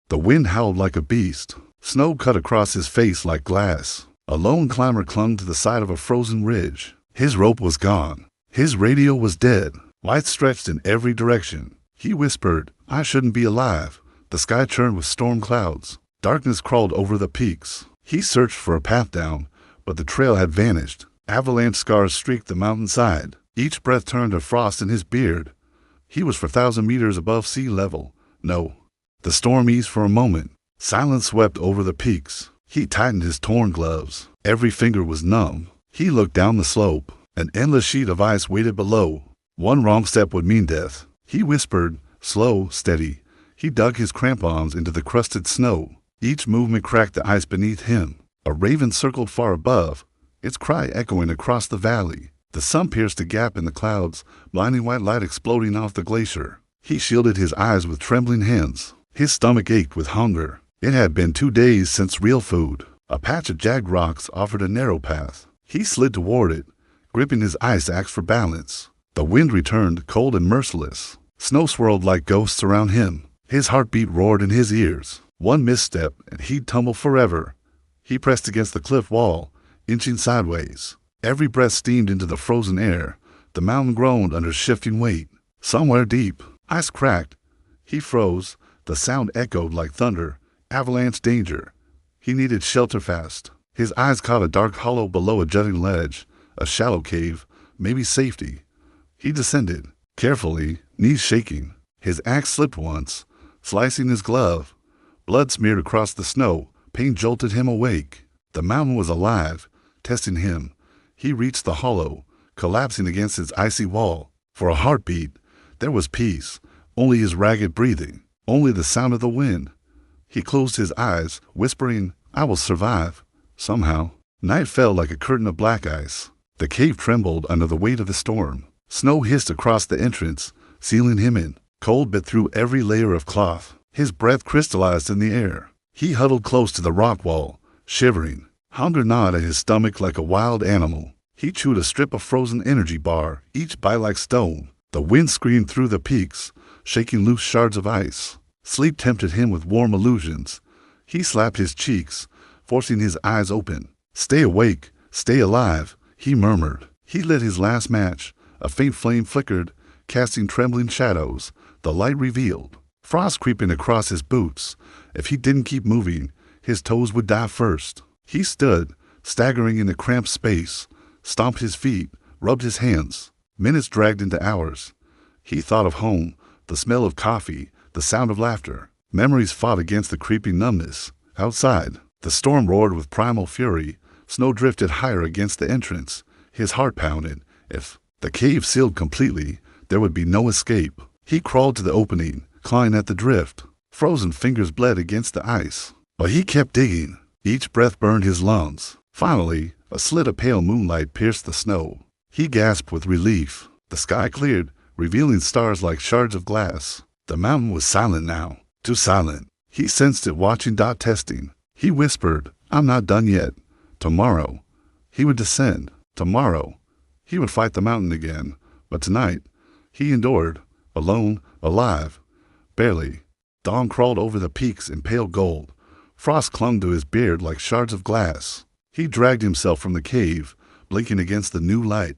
The wind howled like a beast. Snow cut across his face like glass. A lone climber clung to the side of a frozen ridge. His rope was gone. His radio was dead. Light stretched in every direction. He whispered, "I shouldn't be alive." The sky churned with storm clouds. Darkness crawled over the peaks. He searched for a path down, but the trail had vanished. Avalanche scars streaked the mountainside. Each breath turned to frost in his beard. He was 4,000 meters above sea level. No. The storm eased for a moment. Silence swept over the peaks. He tightened his torn gloves. Every finger was numb. He looked down the slope. An endless sheet of ice waited below. One wrong step would mean death. He whispered, slow, steady. He dug his crampons into the crusted snow. Each movement cracked the ice beneath him. A raven circled far above, its cry echoing across the valley. The sun pierced a gap in the clouds, blinding white light exploding off the glacier. He shielded his eyes with trembling hands. His stomach ached with hunger. It had been 2 days since real food. A patch of jagged rocks offered a narrow path. He slid toward it, gripping his ice axe for balance. The wind returned, cold and merciless. Snow swirled like ghosts around him. His heartbeat roared in his ears. One misstep, and he'd tumble forever. He pressed against the cliff wall, inching sideways. Every breath steamed into the frozen air. The mountain groaned under shifting weight. Somewhere deep, ice cracked. He froze. The sound echoed like thunder. Avalanche danger. He needed shelter fast. His eyes caught a dark hollow below a jutting ledge, a shallow cave, maybe safety. He descended, carefully, knees shaking. His axe slipped once, slicing his glove. Blood smeared across the snow. Pain jolted him awake. The mountain was alive, testing him. He reached the hollow, collapsing against its icy wall. For a heartbeat, there was peace, only his ragged breathing, only the sound of the wind. He closed his eyes, whispering, "I will survive." Somehow, night fell like a curtain of black ice. The cave trembled under the weight of the storm. Snow hissed across the entrance, sealing him in. Cold bit through every layer of cloth. His breath crystallized in the air. He huddled close to the rock wall, shivering. Hunger gnawed at his stomach like a wild animal. He chewed a strip of frozen energy bar, each bite like stone. The wind screamed through the peaks, shaking loose shards of ice. Sleep tempted him with warm illusions. He slapped his cheeks, forcing his eyes open. "Stay awake, stay alive," he murmured. He lit his last match. A faint flame flickered, casting trembling shadows. The light revealed frost creeping across his boots. If he didn't keep moving, his toes would die first. He stood, staggering in the cramped space, stomped his feet, rubbed his hands. Minutes dragged into hours. He thought of home, the smell of coffee, the sound of laughter. Memories fought against the creeping numbness. Outside, the storm roared with primal fury. Snow drifted higher against the entrance. His heart pounded. If the cave sealed completely, there would be no escape. He crawled to the opening, clawing at the drift. Frozen fingers bled against the ice. But he kept digging. Each breath burned his lungs. Finally, a slit of pale moonlight pierced the snow. He gasped with relief. The sky cleared, revealing stars like shards of glass. The mountain was silent now, too silent. He sensed it watching, testing. He whispered, "I'm not done yet. Tomorrow." He would descend. Tomorrow. He would fight the mountain again. But tonight, he endured, alone, alive. Barely. Dawn crawled over the peaks in pale gold. Frost clung to his beard like shards of glass. He dragged himself from the cave, blinking against the new light.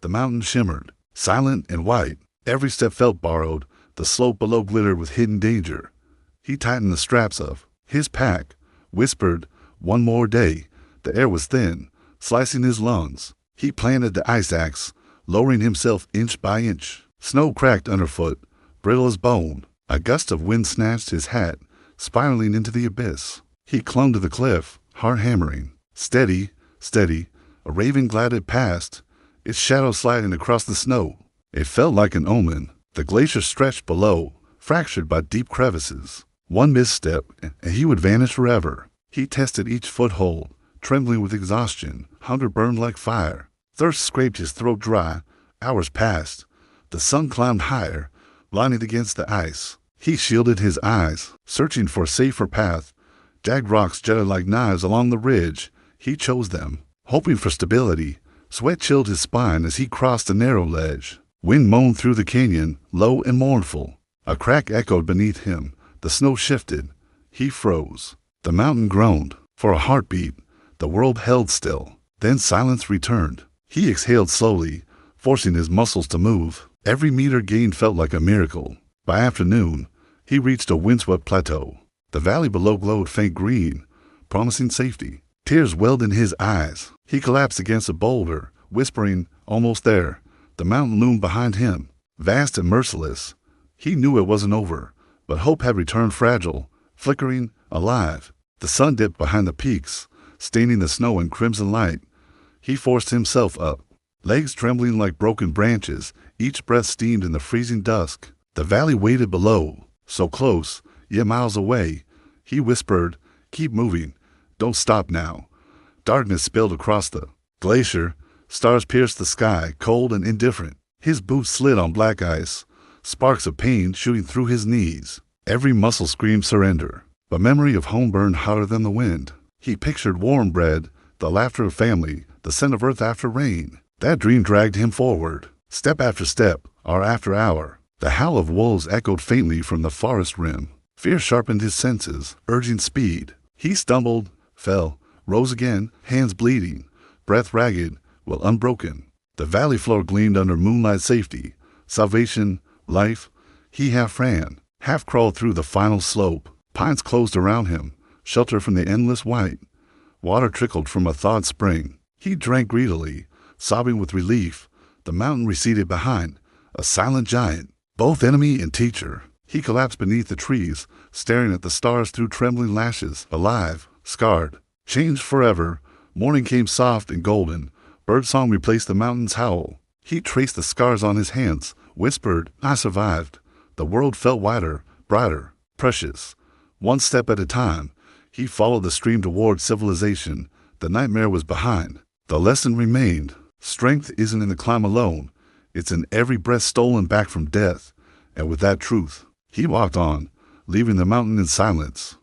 The mountain shimmered, silent and white. Every step felt borrowed. The slope below glittered with hidden danger. He tightened the straps of his pack, whispered, "One more day." The air was thin, slicing his lungs. He planted the ice axe, lowering himself inch by inch. Snow cracked underfoot, brittle as bone. A gust of wind snatched his hat, spiraling into the abyss. He clung to the cliff, heart hammering. Steady, steady, a raven glided past, its shadow sliding across the snow. It felt like an omen. The glacier stretched below, fractured by deep crevices. One misstep, and he would vanish forever. He tested each foothold, trembling with exhaustion. Hunger burned like fire. Thirst scraped his throat dry. Hours passed. The sun climbed higher, blinding against the ice. He shielded his eyes, searching for a safer path. Jagged rocks jutted like knives along the ridge. He chose them, hoping for stability. Sweat chilled his spine as he crossed the narrow ledge. Wind moaned through the canyon, low and mournful. A crack echoed beneath him. The snow shifted. He froze. The mountain groaned. For a heartbeat, the world held still. Then silence returned. He exhaled slowly, forcing his muscles to move. Every meter gained felt like a miracle. By afternoon, he reached a windswept plateau. The valley below glowed faint green, promising safety. Tears welled in his eyes. He collapsed against a boulder, whispering, "Almost there." The mountain loomed behind him, vast and merciless. He knew it wasn't over, but hope had returned, fragile, flickering, alive. The sun dipped behind the peaks, staining the snow in crimson light. He forced himself up, legs trembling like broken branches, each breath steamed in the freezing dusk. The valley waited below, so close, yet miles away. He whispered, "Keep moving. Don't stop now." Darkness spilled across the glacier. Stars pierced the sky, cold and indifferent. His boots slid on black ice, sparks of pain shooting through his knees. Every muscle screamed surrender. But memory of home burned hotter than the wind. He pictured warm bread, the laughter of family, the scent of earth after rain. That dream dragged him forward, step after step, hour after hour. The howl of wolves echoed faintly from the forest rim. Fear sharpened his senses, urging speed. He stumbled, fell, rose again, hands bleeding, breath ragged, well unbroken. The valley floor gleamed under moonlight safety. Salvation, life. He half ran, half crawled through the final slope. Pines closed around him, shelter from the endless white. Water trickled from a thawed spring. He drank greedily, sobbing with relief. The mountain receded behind, a silent giant, both enemy and teacher. He collapsed beneath the trees, staring at the stars through trembling lashes, alive, scarred, changed forever. Morning came soft and golden. Birdsong replaced the mountain's howl. He traced the scars on his hands, whispered, "I survived." The world felt wider, brighter, precious. One step at a time, he followed the stream toward civilization. The nightmare was behind. The lesson remained. Strength isn't in the climb alone. It's in every breath stolen back from death. And with that truth, he walked on, leaving the mountain in silence.